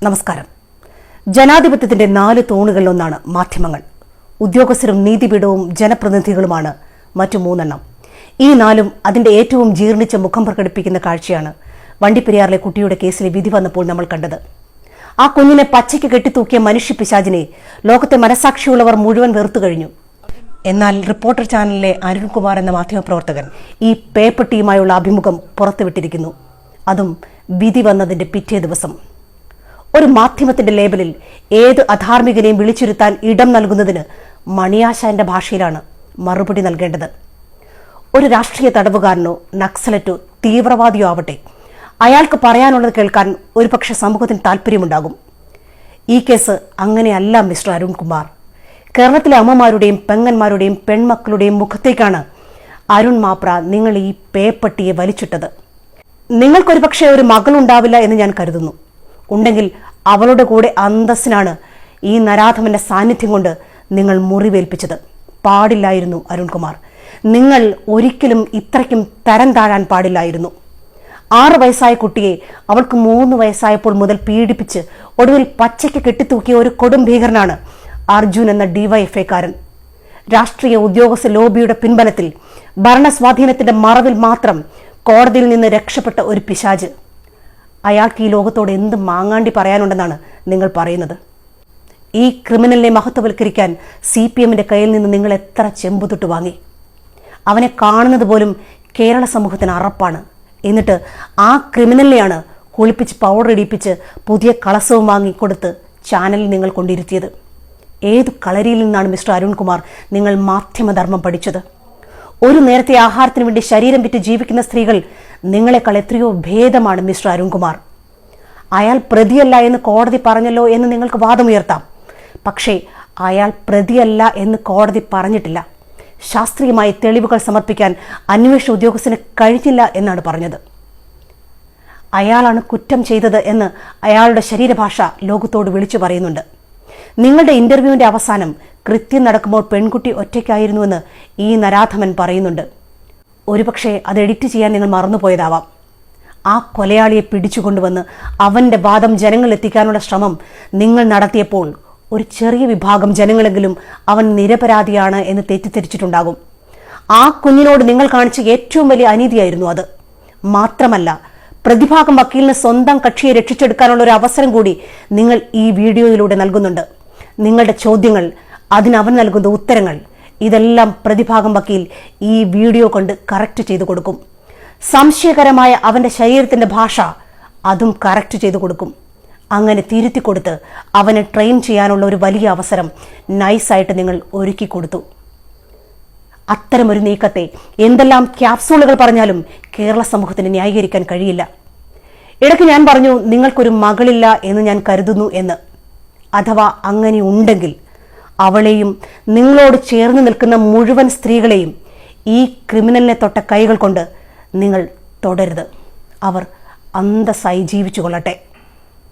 നമസ്കാരം. ജനാധിപത്യത്തിന്റെ 4 തൂണുകളിലൊന്നാണ് മാധ്യമങ്ങൾ. ഉദ്യോഗസ്ഥരും നീതിപീഠവും ജനപ്രതിനിധികളുമാണ് മറ്റു 3 ഈ 4 അതിന്റെ ഏറ്റവും ജീർണിച്ച മുഖം പ്രകടിപ്പിക്കുന്ന കാഴ്ചയാണ് വണ്ടിപ്പെരിയാറിലെ കുട്ടിയുടെ കേസിലെ വിധി വന്നപ്പോൾ നമ്മൾ കണ്ടത്. ആ കുഞ്ഞിനെ പച്ചയ്ക്ക് കെട്ടിത്തൂക്കിയ മനുഷ്യപിശാചിനെ ലോകത്തെ മനസാക്ഷിയുള്ളവർ മുഴുവൻ വെറുത്തു കഴിഞ്ഞു. എന്നാൽ റിപ്പോർട്ടർ ചാനലിലെ അരുൺകുമാർ എന്ന മാധ്യമപ്രവർത്തകൻ ഈ പേപ്പട്ടിയുമായുള്ള അഭിമുഖം പുറത്തുവിട്ടിരിക്കുന്നു. അതും വിധി വന്നതിന്റെ പിറ്റേ ദിവസം. ഒരു മാധ്യമത്തിന്റെ ലേബലിൽ ഏത് അധാർമികനെയും വിളിച്ചിരുത്താൻ ഇടം നൽകുന്നതിന് മണിയാശാന്റെ ഭാഷയിലാണ് മറുപടി നൽകേണ്ടത്. ഒരു രാഷ്ട്രീയ തടവുകാരനോ നക്സലറ്റോ തീവ്രവാദിയോ ആവട്ടെ, അയാൾക്ക് പറയാനുള്ളത് കേൾക്കാൻ ഒരുപക്ഷെ സമൂഹത്തിന് താല്പര്യമുണ്ടാകും. ഈ കേസ് അങ്ങനെയല്ല മിസ്റ്റർ അരുൺകുമാർ. കേരളത്തിലെ അമ്മമാരുടെയും പെങ്ങന്മാരുടെയും പെൺമക്കളുടെയും മുഖത്തേക്കാണ് അരുൺ മാപ്ര നിങ്ങൾ ഈ പേപ്പട്ടിയെ വലിച്ചിട്ടത്. നിങ്ങൾക്കൊരുപക്ഷെ ഒരു മകളുണ്ടാവില്ല എന്ന് ഞാൻ കരുതുന്നു. ഉണ്ടെങ്കിൽ അവളുടെ കൂടെ അന്തസ്സിനാണ് ഈ നരാധമന്റെ സാന്നിധ്യം കൊണ്ട് നിങ്ങൾ മുറിവേൽപ്പിച്ചത്. പാടില്ലായിരുന്നു അരുൺകുമാർ. നിങ്ങൾ ഒരിക്കലും ഇത്രയ്ക്കും തരം താഴാൻ പാടില്ലായിരുന്നു. 6 വയസ്സായ കുട്ടിയെ അവൾക്ക് 3 വയസ്സായപ്പോൾ മുതൽ പീഡിപ്പിച്ച് ഒടുവിൽ പച്ചയ്ക്ക് കെട്ടിത്തൂക്കിയ ഒരു കൊടും ഭീകരനാണ് അർജുൻ എന്ന ഡിവൈഎഫ്ഐക്കാരൻ. രാഷ്ട്രീയ ഉദ്യോഗസ്ഥ ലോബിയുടെ പിൻബലത്തിൽ ഭരണസ്വാധീനത്തിന്റെ മറവിൽ മാത്രം കോടതിയിൽ നിന്ന് രക്ഷപ്പെട്ട ഒരു പിശാച്. അയാൾക്ക് ഈ ലോകത്തോട് എന്ത് മാങ്ങാണ്ടി പറയാനുണ്ടെന്നാണ് നിങ്ങൾ പറയുന്നത്? ഈ ക്രിമിനലിനെ മഹത്വവൽക്കരിക്കാൻ CPMന്റെ കയ്യിൽ നിന്ന് നിങ്ങൾ എത്ര ചെമ്പുതൊട്ട് വാങ്ങി? അവനെ കാണുന്നത് പോലും കേരള സമൂഹത്തിന് അറപ്പാണ്. എന്നിട്ട് ആ ക്രിമിനലിനെയാണ് കുളിപ്പിച്ച് പൗഡർ ഇടിപ്പിച്ച് പുതിയ കളസവും വാങ്ങിക്കൊടുത്ത് ചാനലിൽ നിങ്ങൾ കൊണ്ടിരുത്തിയത്. ഏതു കളരിയിൽ നിന്നാണ് മിസ്റ്റർ അരുൺകുമാർ നിങ്ങൾ മാധ്യമധർമ്മം പഠിച്ചത്? ഒരു നേരത്തെ ആഹാരത്തിന് വേണ്ടി ശരീരം വിറ്റ് ജീവിക്കുന്ന സ്ത്രീകൾ നിങ്ങളെക്കാൾ എത്രയോ ഭേദമാണ് മിസ്റ്റർ അരുൺകുമാർ. അയാൾ പ്രതിയല്ല എന്ന് കോടതി പറഞ്ഞല്ലോ എന്ന് നിങ്ങൾക്ക് വാദമുയർത്താം. പക്ഷേ അയാൾ പ്രതിയല്ല എന്ന് കോടതി പറഞ്ഞിട്ടില്ല. ശാസ്ത്രീയമായി തെളിവുകൾ സമർപ്പിക്കാൻ അന്വേഷണ ഉദ്യോഗസ്ഥന് കഴിഞ്ഞില്ല എന്നാണ് പറഞ്ഞത്. അയാളാണ് കുറ്റം ചെയ്തത് എന്ന് അയാളുടെ ശരീരഭാഷ ലോകത്തോട് വിളിച്ചു പറയുന്നുണ്ട്. നിങ്ങളുടെ ഇന്റർവ്യൂവിന്റെ അവസാനം കൃത്യം നടക്കുമ്പോൾ പെൺകുട്ടി ഒറ്റയ്ക്കായിരുന്നുവെന്ന് ഈ നരാധമൻ പറയുന്നുണ്ട്. ഒരുപക്ഷെ അത് എഡിറ്റ് ചെയ്യാൻ നിങ്ങൾ മറന്നുപോയതാവാം. ആ കൊലയാളിയെ പിടിച്ചുകൊണ്ടുവന്ന് അവന്റെ വാദം ജനങ്ങളിലെത്തിക്കാനുള്ള ശ്രമം നിങ്ങൾ നടത്തിയപ്പോൾ ഒരു ചെറിയ വിഭാഗം ജനങ്ങളെങ്കിലും അവൻ നിരപരാധിയാണ് എന്ന് തെറ്റിദ്ധരിച്ചിട്ടുണ്ടാകും. ആ കുഞ്ഞിനോട് നിങ്ങൾ കാണിച്ച ഏറ്റവും വലിയ അനീതിയായിരുന്നു അത്. മാത്രമല്ല, പ്രതിഭാഗം വക്കീലിന് സ്വന്തം കക്ഷിയെ രക്ഷിച്ചെടുക്കാനുള്ള ഒരു അവസരം കൂടി നിങ്ങൾ ഈ വീഡിയോയിലൂടെ നൽകുന്നുണ്ട്. നിങ്ങളുടെ ചോദ്യങ്ങൾ, അതിനവൻ നൽകുന്ന ഉത്തരങ്ങൾ, ഇതെല്ലാം പ്രതിഭാഗം വക്കീൽ ഈ വീഡിയോ കൊണ്ട് കറക്റ്റ് ചെയ്തു കൊടുക്കും. സംശയകരമായ അവന്റെ ശരീരത്തിന്റെ ഭാഷ അതും കറക്റ്റ് ചെയ്തു കൊടുക്കും. അങ്ങനെ തിരുത്തി കൊടുത്ത് അവനെ ട്രെയിൻ ചെയ്യാനുള്ള ഒരു വലിയ അവസരം നൈസായിട്ട് നിങ്ങൾ ഒരുക്കി കൊടുത്തു. അത്തരമൊരു നീക്കത്തെ എന്തെല്ലാം ക്യാപ്സൂളുകൾ പറഞ്ഞാലും കേരള സമൂഹത്തിന് ന്യായീകരിക്കാൻ കഴിയില്ല. ഇടയ്ക്ക് ഞാൻ പറഞ്ഞു നിങ്ങൾക്കൊരു മകളില്ല എന്ന് ഞാൻ കരുതുന്നു എന്ന്. അഥവാ അങ്ങനെ ഉണ്ടെങ്കിൽ അവളെയും നിങ്ങളോട് ചേർന്ന് നിൽക്കുന്ന മുഴുവൻ സ്ത്രീകളെയും ഈ ക്രിമിനലിനെ തൊട്ട കൈകൾ കൊണ്ട് നിങ്ങൾ തൊടരുത്. അവർ അന്തസ്സായി ജീവിച്ചു കൊള്ളട്ടെ.